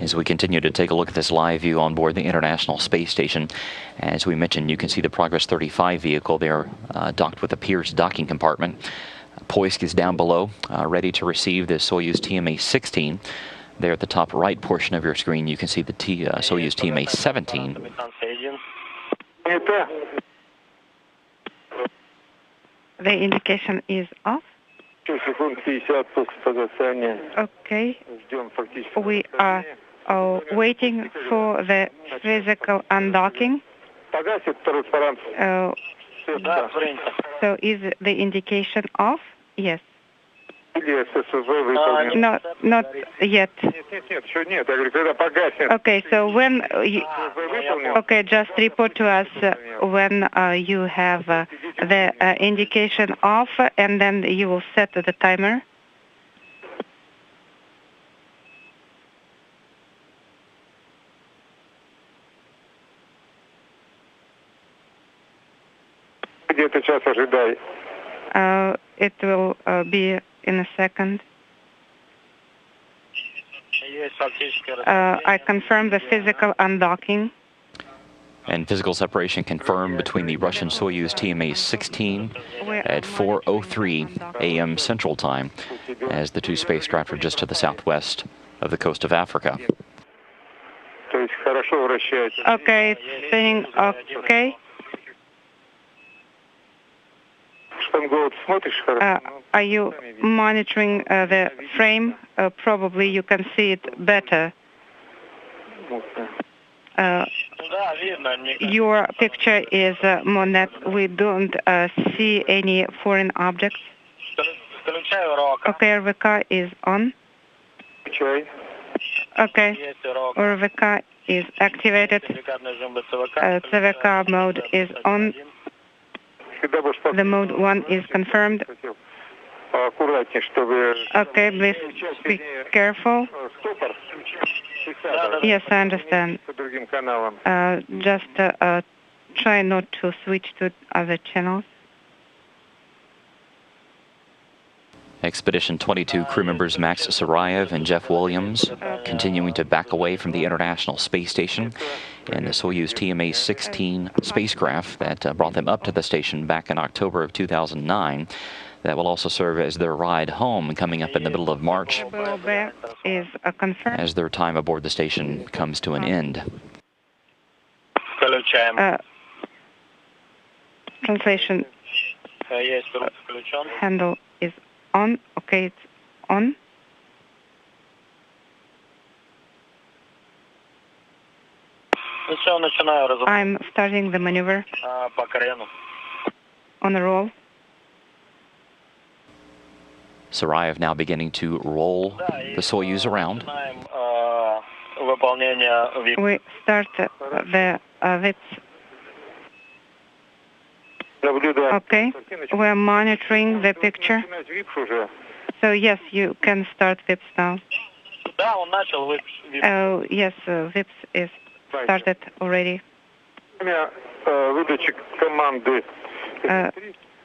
As we continue to take a look at this live view on board the International Space Station, as we mentioned, you can see the Progress 35 vehicle there docked with the Piers docking compartment. Poisk is down below, ready to receive the Soyuz TMA-16. There at the top right portion of your screen, you can see the Soyuz TMA-17. The indication is off. Okay. We are waiting for the physical undocking. So is the indication off? Yes. Not yet. Okay, so when okay, just report to us when you have the indication off, and then you will set the timer. It will be in a second. I confirm the physical undocking. And physical separation confirmed between the Russian Soyuz TMA-16 at 4:03 a.m. Central Time, as the two spacecraft are just to the southwest of the coast of Africa. Okay, it's spinning okay. Are you monitoring the frame? Probably you can see it better. Your picture is Monet. We don't see any foreign objects. Okay, RVK is on. Okay, RVK is activated. CVK mode is on. The mode 1 is confirmed. Okay, please be careful. Yes, I understand. Just try not to switch to other channels. Expedition 22 crew members Max Suraev and Jeff Williams continuing to back away from the International Space Station in the Soyuz TMA-16 spacecraft that brought them up to the station back in October of 2009. That will also serve as their ride home coming up in the middle of March as their time aboard the station comes to an end. Translation. Handle is on. Okay, it's on. I'm starting the maneuver. On a roll. Suraev now beginning to roll the Soyuz around. We start the VIPs. Okay, we're monitoring the picture. So yes, you can start VIPs now. Oh yes, VIPs is started already.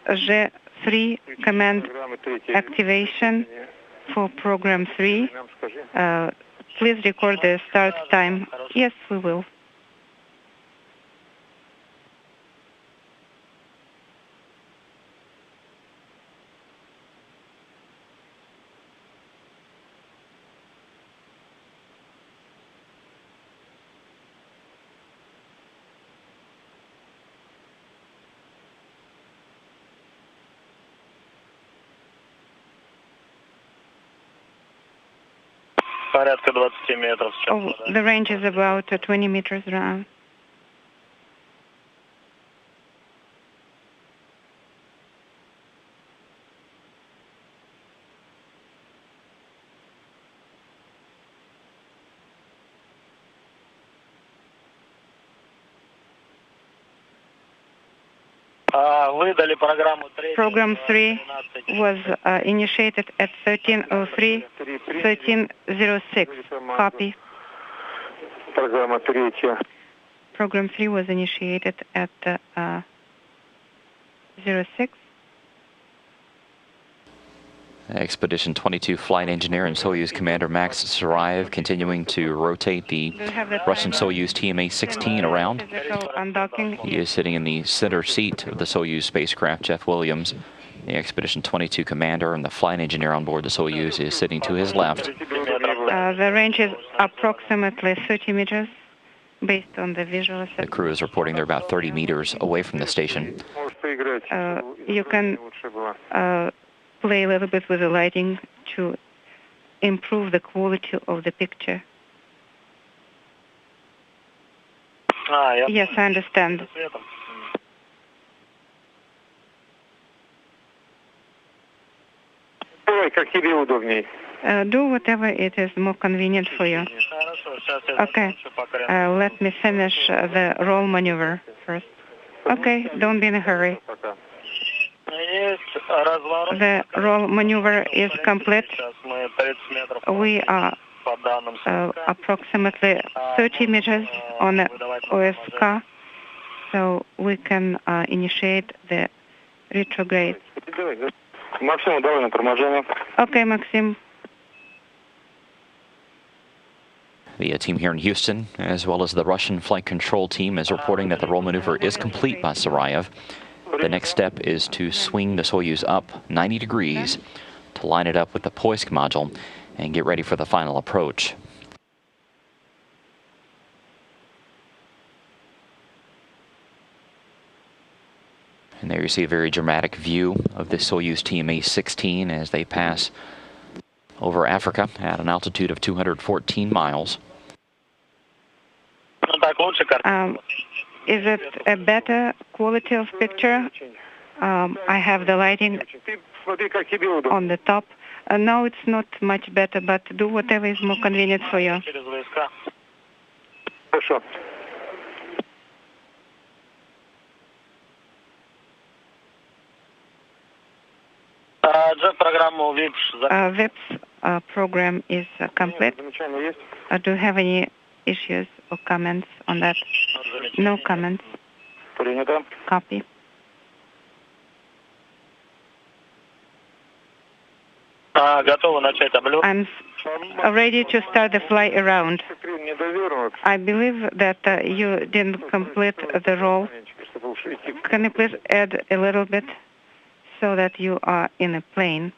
G3 command activation for program 3. Please record the start time. Yes, we will. Oh, the range is about 20 meters around. Program 3 was initiated at 13:03, 13:06. Copy. Program 3 was initiated at 06. Expedition 22 flight engineer and Soyuz commander Max Suraev continuing to rotate the Russian Soyuz TMA-16 around. Undocking. He is sitting in the center seat of the Soyuz spacecraft. Jeff Williams, the Expedition 22 commander, and the flight engineer on board the Soyuz is sitting to his left. The range is approximately 30 meters based on the visual assessment. The crew is reporting they're about 30 meters away from the station. You can play a little bit with the lighting to improve the quality of the picture. Yes, I understand. Do whatever it is more convenient for you. Okay, let me finish the roll maneuver first. Okay, don't be in a hurry. The roll maneuver is complete. We are approximately 30 meters on the OSK, so we can initiate the retrograde. Okay, Maxim. The team here in Houston, as well as the Russian flight control team, is reporting that the roll maneuver is complete by Suraev. The next step is to swing the Soyuz up 90 degrees to line it up with the Poisk module and get ready for the final approach. And there you see a very dramatic view of the Soyuz TMA-16 as they pass over Africa at an altitude of 214 miles. Is it a better quality of picture? I have the lighting on the top. No, it's not much better, but do whatever is more convenient for you. VIP's program is complete. Do you have any issues or comments on that? No comments. Copy. I'm ready to start the fly around. I believe that you didn't complete the roll. Can you please add a little bit so that you are in a plane?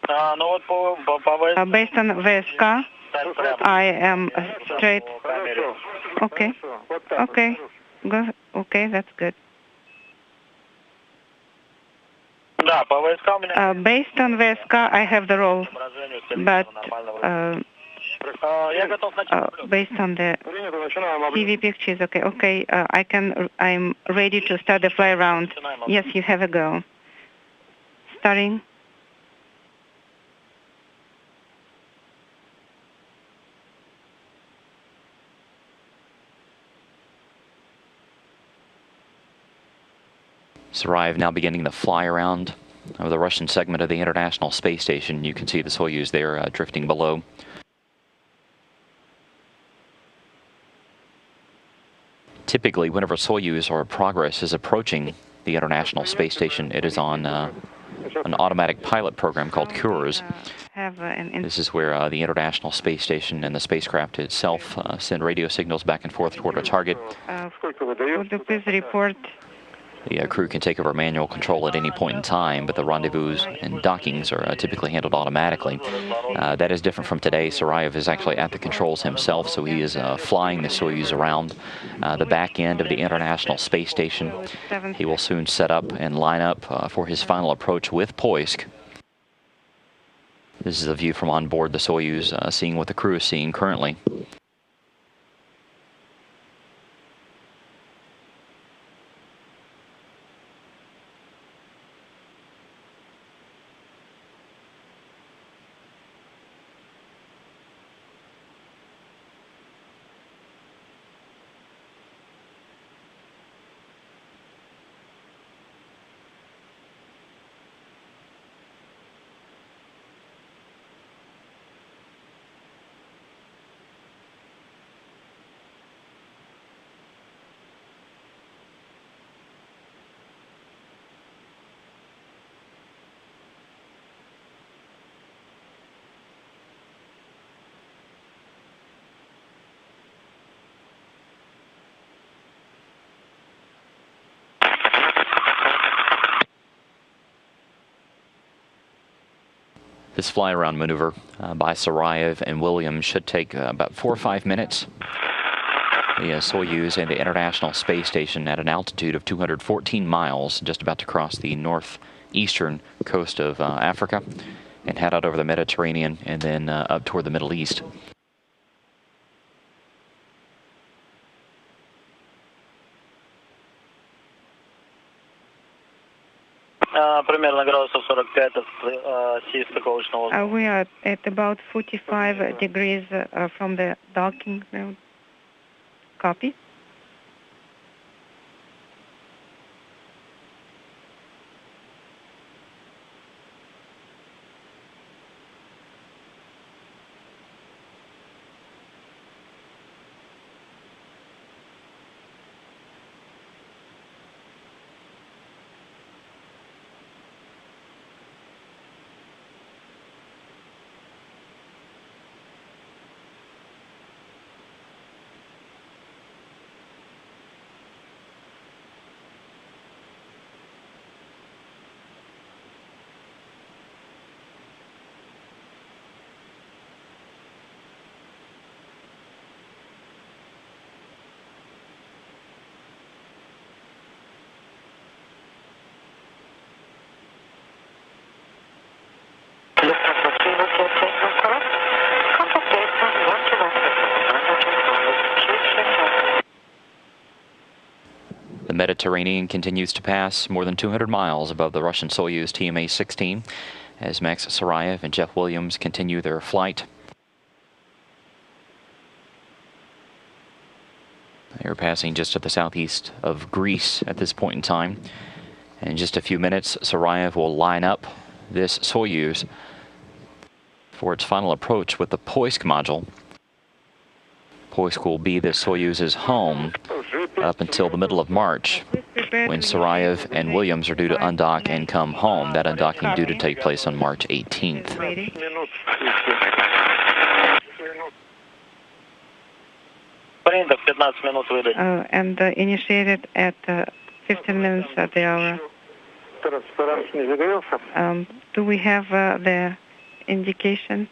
Based on VSK, I am straight. Okay. Okay. Go. Okay, that's good. Based on VSK, I have the roll, but based on the TV pictures, okay. Okay, I'm ready to start the fly around. Yes, you have a go. Starting. Suraev now beginning the fly around of the Russian segment of the International Space Station. You can see the Soyuz there drifting below. Typically, whenever Soyuz or Progress is approaching the International Space Station, it is on an automatic pilot program called CURS. This is where the International Space Station and the spacecraft itself send radio signals back and forth toward a target. Would you please report? The crew can take over manual control at any point in time, but the rendezvous and dockings are typically handled automatically. That is different from today. Suraev is actually at the controls himself, so he is flying the Soyuz around the back end of the International Space Station. He will soon set up and line up for his final approach with Poisk. This is a view from on board the Soyuz, seeing what the crew is seeing currently. This fly-around maneuver by Suraev and Williams should take about 4 or 5 minutes. The Soyuz and the International Space Station at an altitude of 214 miles, just about to cross the northeastern coast of Africa and head out over the Mediterranean and then up toward the Middle East. We are at about 45 degrees from the docking zone. Copy. The Mediterranean continues to pass more than 200 miles above the Russian Soyuz TMA-16 as Max Suraev and Jeff Williams continue their flight. They're passing just to the southeast of Greece at this point in time. And in just a few minutes, Suraev will line up this Soyuz for its final approach with the Poisk module. Poisk will be the Soyuz's home up until the middle of March, when Suraev and Williams are due to undock and come home. That undocking due to take place on March 18th. And initiated at 15 minutes at the hour. Do we have the indication?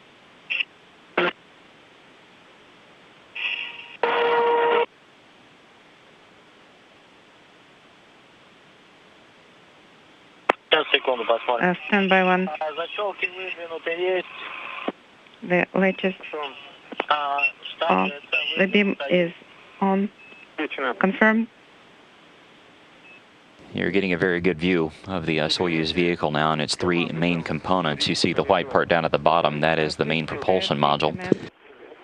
Stand by one. The latest. The beam is on. Confirmed. You're getting a very good view of the Soyuz vehicle now and its three main components. You see the white part down at the bottom. That is the main propulsion module.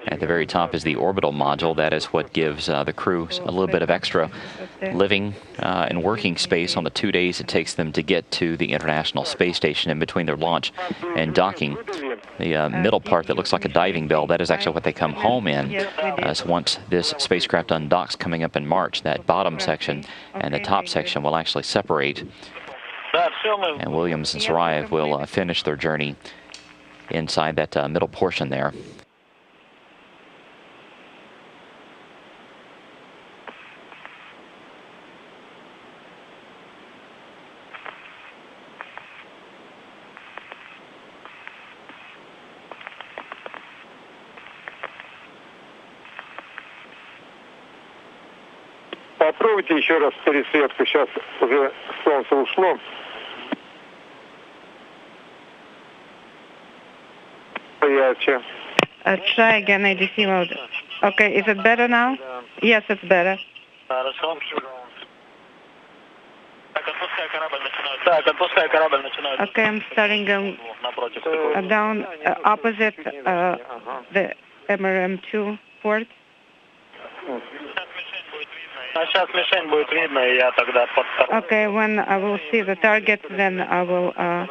At the very top is the orbital module. That is what gives the crew a little bit of extra living and working space on the 2 days it takes them to get to the International Space Station in between their launch and docking. The middle part that looks like a diving bell, that is actually what they come home in. So once this spacecraft undocks coming up in March, that bottom section and the top section will actually separate. And Williams and Suraev will finish their journey inside that middle portion there. Попробуйте еще раз пересветку. Сейчас уже солнце ушло. Ярче. Try again, ADC mode. Okay, is it better now? Yes, it's better. Okay, I'm starting down opposite the MRM2 port. Okay, when I will see the target, then I will I'll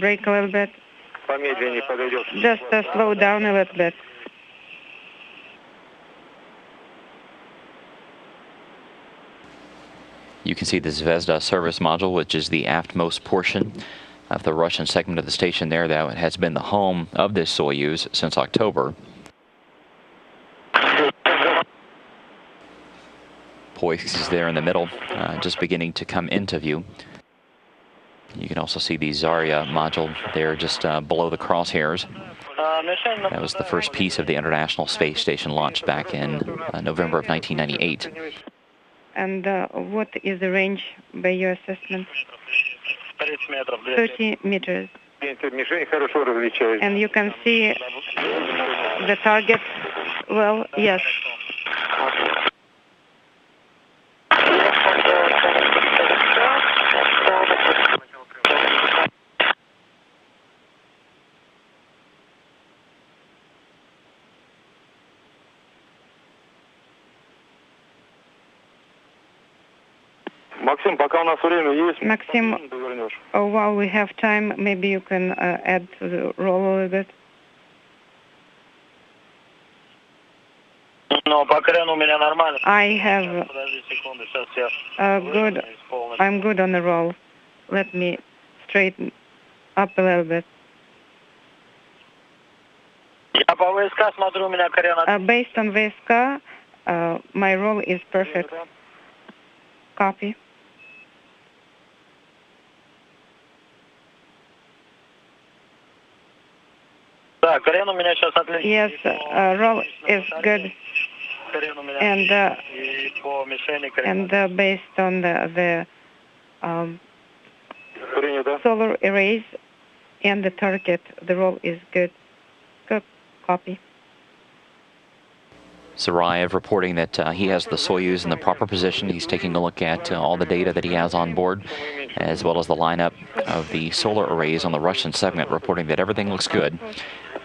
brake a little bit. Just slow down a little bit. You can see the Zvezda Service Module, which is the aftmost portion of the Russian segment of the station there. That has been the home of this Soyuz since October. Poisk is there in the middle, just beginning to come into view. You can also see the Zarya module there just below the crosshairs. That was the first piece of the International Space Station launched back in November of 1998. And what is the range by your assessment? 30 meters. And you can see the target well? Yes. Максим, пока у нас время есть. Maxim, while we have time, maybe you can add to the roll a little bit. I have good. I'm good on the roll. Let me straighten up a little bit. Based on VSK, my roll is perfect. Copy. Yes, roll is good. And based on the solar arrays and the target, the roll is good. Good. Copy. Suraev reporting that he has the Soyuz in the proper position. He's taking a look at all the data that he has on board, as well as the lineup of the solar arrays on the Russian segment, reporting that everything looks good.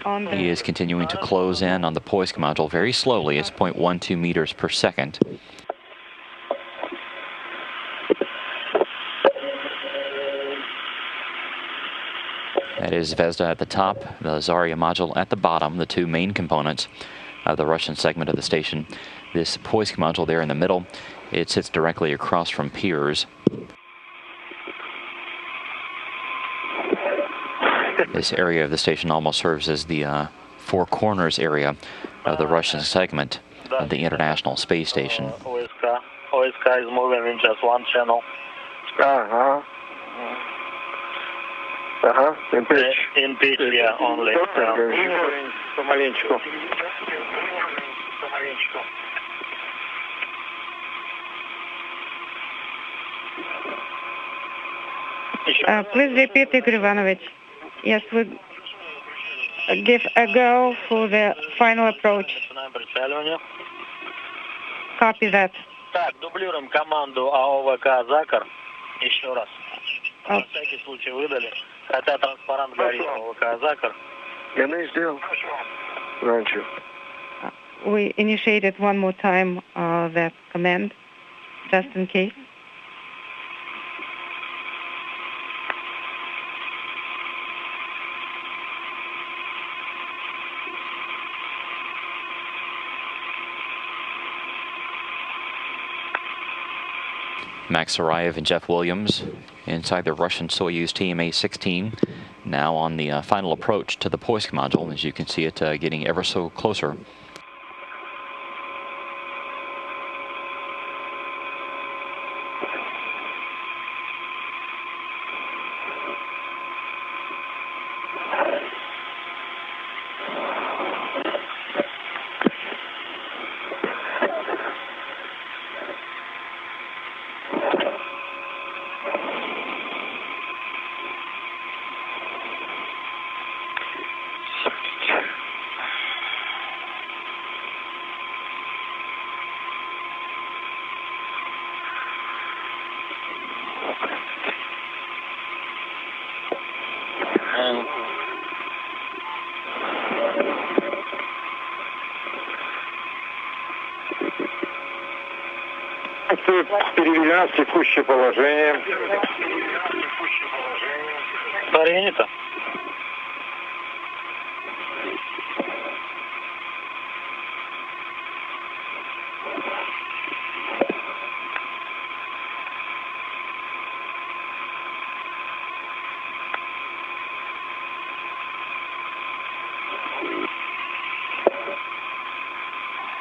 He is continuing to close in on the Poisk module very slowly. It's 0.12 meters per second. That is Zvezda at the top, the Zarya module at the bottom, the two main components of the Russian segment of the station. This Poisk module there in the middle, it sits directly across from Pirs. This area of the station almost serves as the four corners area of the Russian segment of the International Space Station. Poisk is moving in just one channel. In pitch. In pitch, yeah, only. Please repeat, Igor Ivanovich. Yes, we give a go for the final approach. Copy that. Так, дублируем команду АОВК «Закар». Еще раз. На всякий случай выдали. Хотя транспарант горит АОВК «Закар». We initiated one more time that command, just in case. Max Suraev and Jeff Williams inside the Russian Soyuz TMA-16, now on the final approach to the Poisk module. As you can see it getting ever so closer. Переведена в текущее положение. Принято.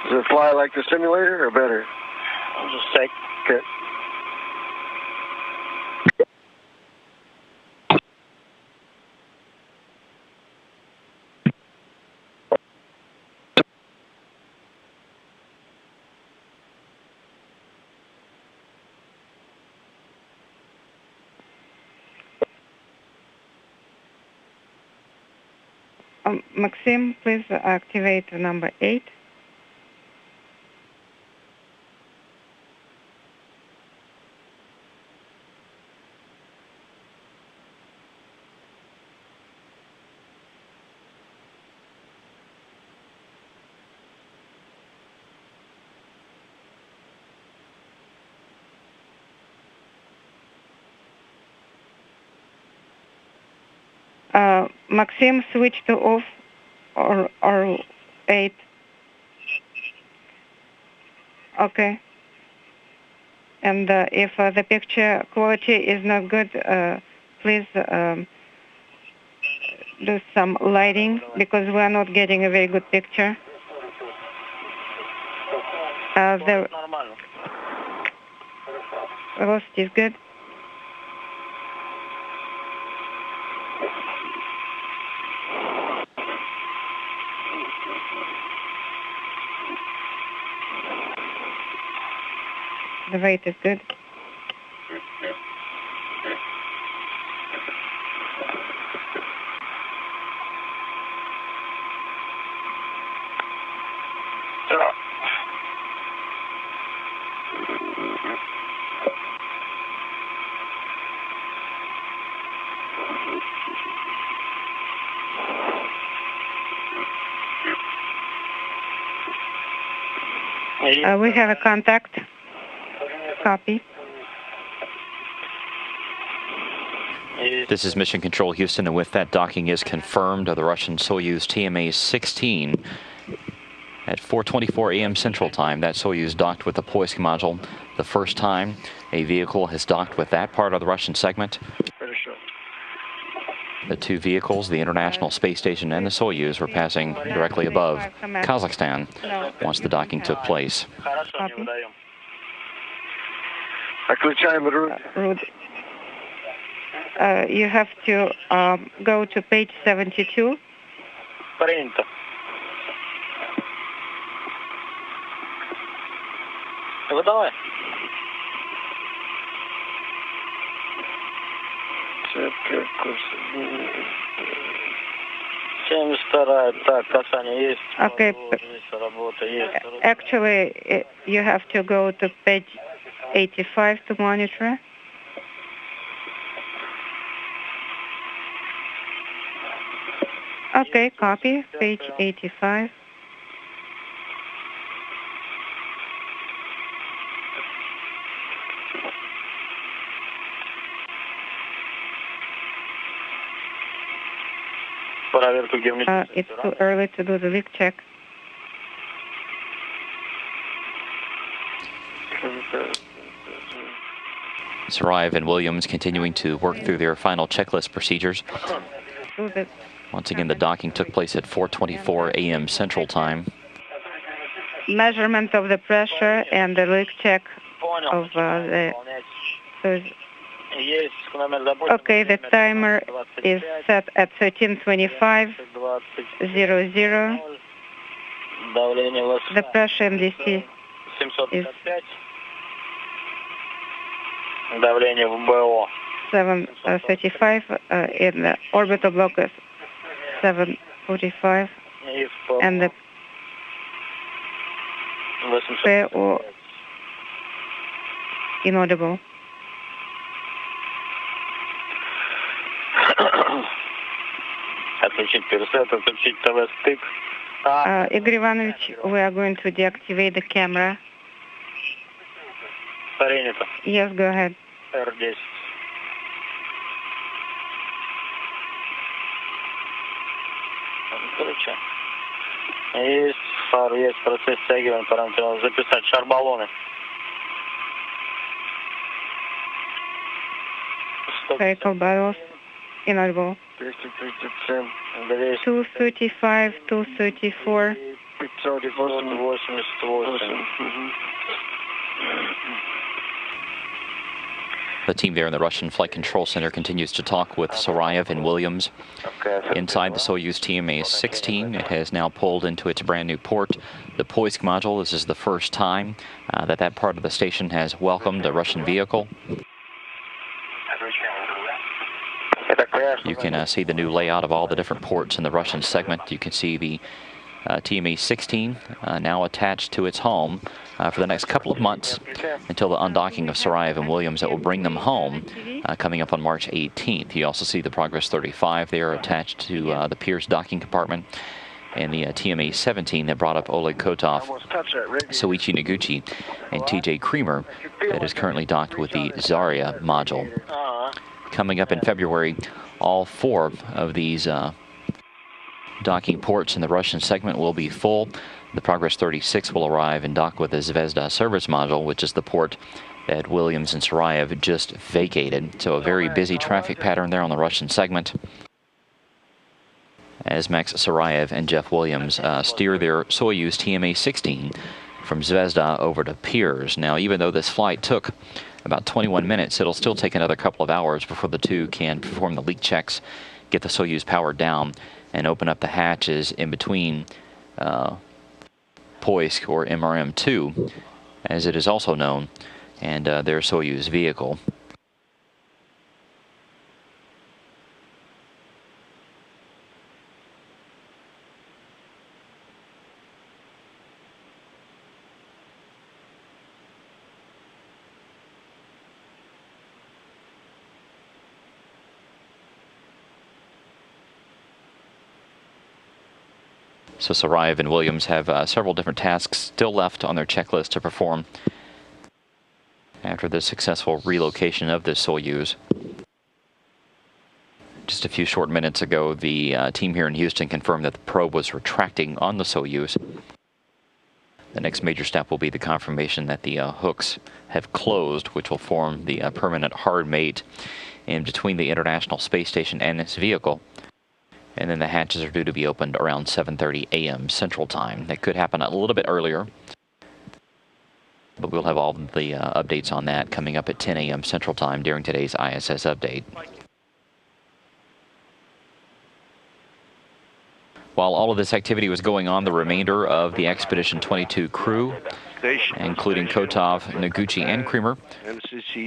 Does it fly like the simulator or better? Just take. Okay. Maxim, please activate number 8. Maxim, switch to off or 8. Okay. And if the picture quality is not good, please do some lighting because we are not getting a very good picture. The velocity is good. The rate is good. We have a contact. Copy. This is Mission Control Houston, and with that, docking is confirmed of the Russian Soyuz TMA-16 at 4:24 a.m. Central Time. That Soyuz docked with the Poisk module. The first time a vehicle has docked with that part of the Russian segment. The two vehicles, the International Space Station and the Soyuz, were passing directly above Kazakhstan once the docking took place. Copy. Route. You have to go to page 72. Принято. Выдавай. 72-я, так, касание есть. Okay. Работа есть. Actually, you have to go to page 85 to monitor. Okay, copy, page 85. It's too early to do the leak check. Suraev and Williams continuing to work through their final checklist procedures. Once again, the docking took place at 4:24 a.m. Central Time. Measurement of the pressure and the leak check of the... Okay, the timer is set at 13:25:00. The pressure MDC is 735, in the orbital block is 745, and the PO inaudible. Igor Ivanovich, we are going to deactivate the camera. Yes, go ahead. R10. Есть фар, есть процесс стягивания параметров. Записать шар-баллоны. Spherical barrels inaudible. 235, 234. 588. The team there in the Russian Flight Control Center continues to talk with Suraev and Williams. Inside the Soyuz TMA-16, it has now pulled into its brand new port. The Poisk module, this is the first time that part of the station has welcomed a Russian vehicle. You can see the new layout of all the different ports in the Russian segment. You can see the TMA-16 now attached to its home for the next couple of months until the undocking of Suraev and Williams that will bring them home coming up on March 18th. You also see the Progress 35 there attached to the Piers docking compartment, and the TMA-17 that brought up Oleg Kotov, Soichi Noguchi, and TJ Creamer that is currently docked with the Zarya module. Coming up in February, all 4 of these docking ports in the Russian segment will be full. The Progress 36 will arrive and dock with the Zvezda Service Module, which is the port that Williams and Suraev just vacated. So a very busy traffic pattern there on the Russian segment, as Max Suraev and Jeff Williams steer their Soyuz TMA-16 from Zvezda over to Piers. Now, even though this flight took about 21 minutes, it'll still take another couple of hours before the two can perform the leak checks, get the Soyuz powered down, and open up the hatches in between Poisk, or MRM-2, as it is also known, and their Soyuz vehicle. So Suraev and Williams have several different tasks still left on their checklist to perform after the successful relocation of this Soyuz. Just a few short minutes ago, the team here in Houston confirmed that the probe was retracting on the Soyuz. The next major step will be the confirmation that the hooks have closed, which will form the permanent hard mate in between the International Space Station and its vehicle. And then the hatches are due to be opened around 7:30 a.m. Central Time. That could happen a little bit earlier, but we'll have all the updates on that coming up at 10 a.m. Central Time during today's ISS update. While all of this activity was going on, the remainder of the Expedition 22 crew, including Kotov, Noguchi, and Creamer,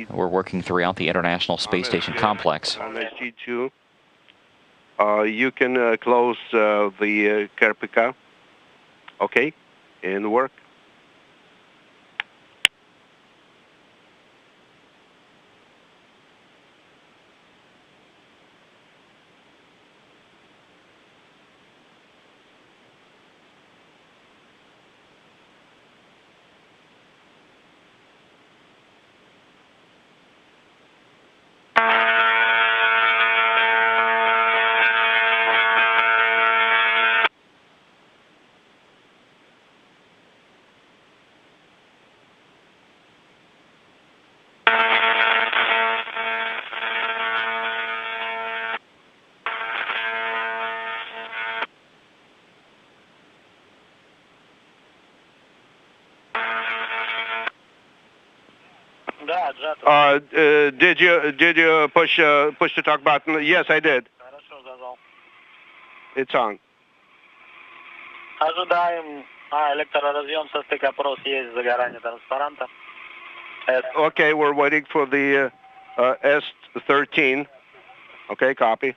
were working throughout the International Space Station complex. You can close the Karpika, okay, and work. Did you push the talk button? Yes, I did. It's on. Ожидаем электроразъем со стыка прос есть загорание транспаранта. Okay, we're waiting for the S13. Okay, copy.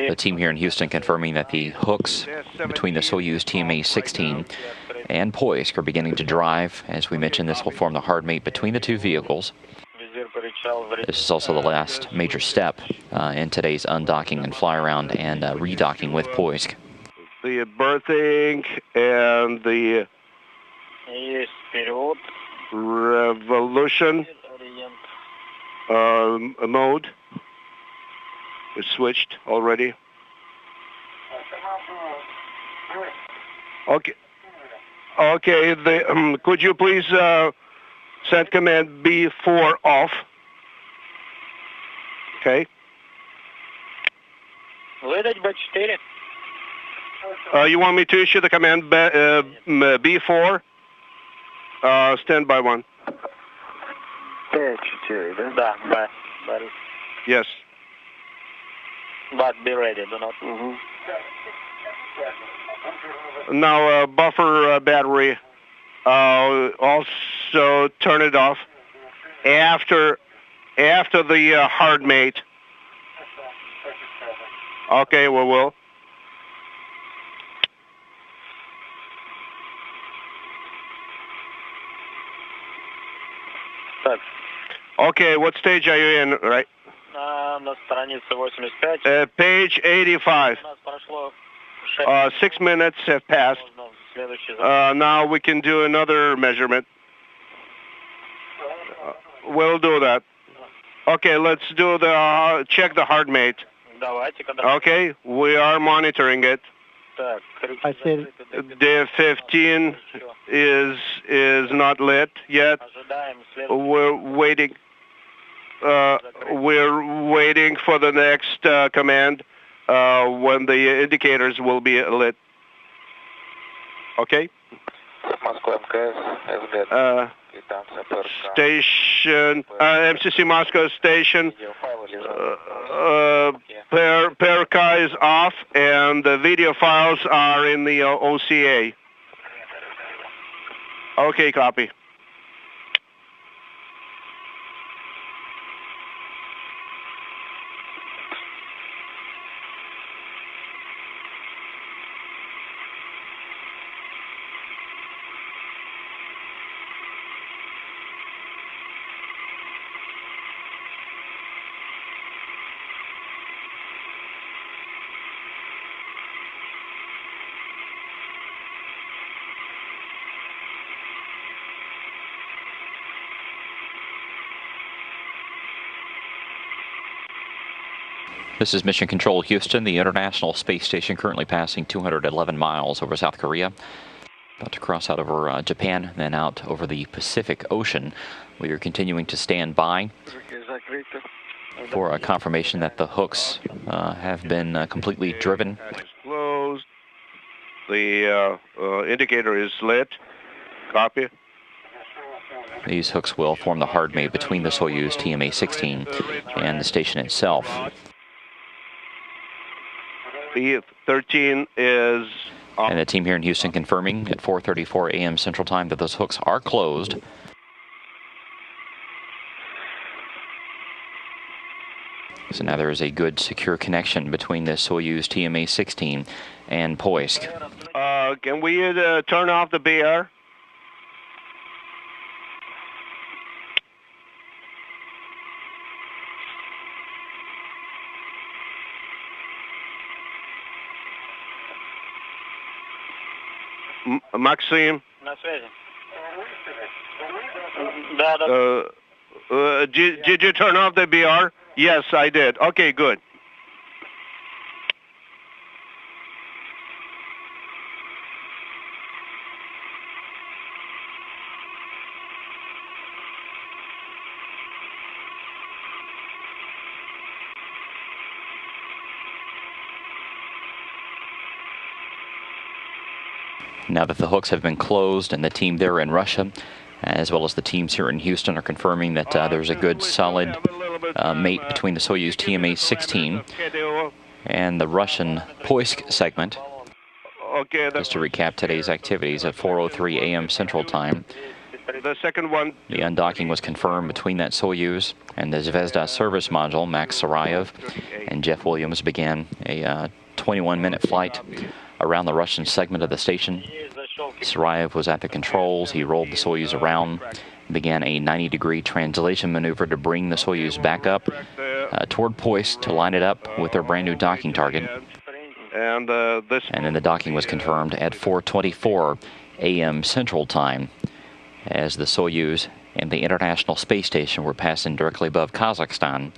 The team here in Houston confirming that the hooks between the Soyuz TMA-16 and Poisk are beginning to drive. As we mentioned, this will form the hard mate between the two vehicles. This is also the last major step in today's undocking and fly around and redocking with Poisk. The berthing and the revolution mode is switched already. Okay. Okay. Could you please send command B4 off? Okay. You want me to issue the command B4? Stand by 1. Yes. But be ready, do not. Now buffer battery. Also turn it off after the hard mate. Okay, we will. Так. Okay, what stage are you in, right? На странице 85. Page 85. У нас прошло 6 minutes have passed. Now we can do another measurement. We'll do that. Okay, let's do the check the hard mate. Okay, we are monitoring it. I see. The 15 is not lit yet. We're waiting. We're waiting for the next command when the indicators will be lit. Okay. Station MCC Moscow station. PRK is off, and the video files are in the OCA. Okay, copy. This is Mission Control Houston, the International Space Station currently passing 211 miles over South Korea. About to cross out over Japan, then out over the Pacific Ocean. We are continuing to stand by for a confirmation that the hooks have been completely driven. Closed. The indicator is lit. Copy. These hooks will form the hard mate between the Soyuz TMA-16 and the station itself. B-13 is... And the team here in Houston confirming at 4:34 a.m. Central Time that those hooks are closed. So now there is a good secure connection between the Soyuz TMA-16 and Poisk. Can we turn off the BR? Maxim? На связи. Да, да. Did you turn off the BR? Yes, I did. Okay, good. Now that the hooks have been closed and the team there in Russia, as well as the teams here in Houston, are confirming that there's a good solid mate between the Soyuz TMA-16 and the Russian Poisk segment. Just to recap today's activities at 4:03 a.m. Central Time. The second one. The undocking was confirmed between that Soyuz and the Zvezda Service Module. Max Suraev and Jeff Williams began a 21-minute flight around the Russian segment of the station. Suraev was at the controls. He rolled the Soyuz around, began a 90-degree translation maneuver to bring the Soyuz back up toward Poisk to line it up with their brand new docking target. And then the docking was confirmed at 4:24 a.m. Central Time, as the Soyuz and the International Space Station were passing directly above Kazakhstan.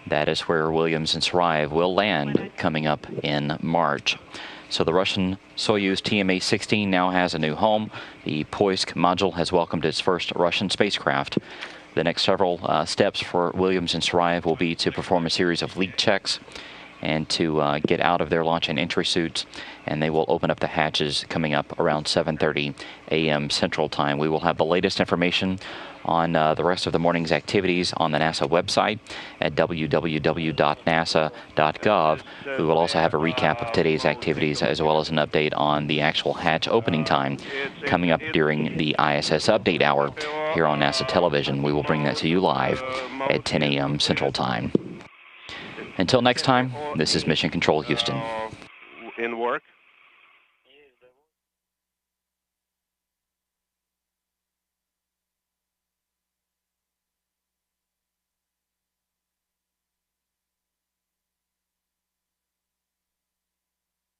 That is where Williams and Suraev will land coming up in March. So the Russian Soyuz TMA-16 now has a new home. The Poisk module has welcomed its first Russian spacecraft. The next several steps for Williams and Suraev will be to perform a series of leak checks and to get out of their launch and entry suits, and they will open up the hatches coming up around 7:30 a.m. Central Time. We will have the latest information on the rest of the morning's activities on the NASA website at www.nasa.gov. We will also have a recap of today's activities as well as an update on the actual hatch opening time coming up during the ISS Update Hour here on NASA Television. We will bring that to you live at 10 a.m. Central Time. Until next time, this is Mission Control Houston. In work.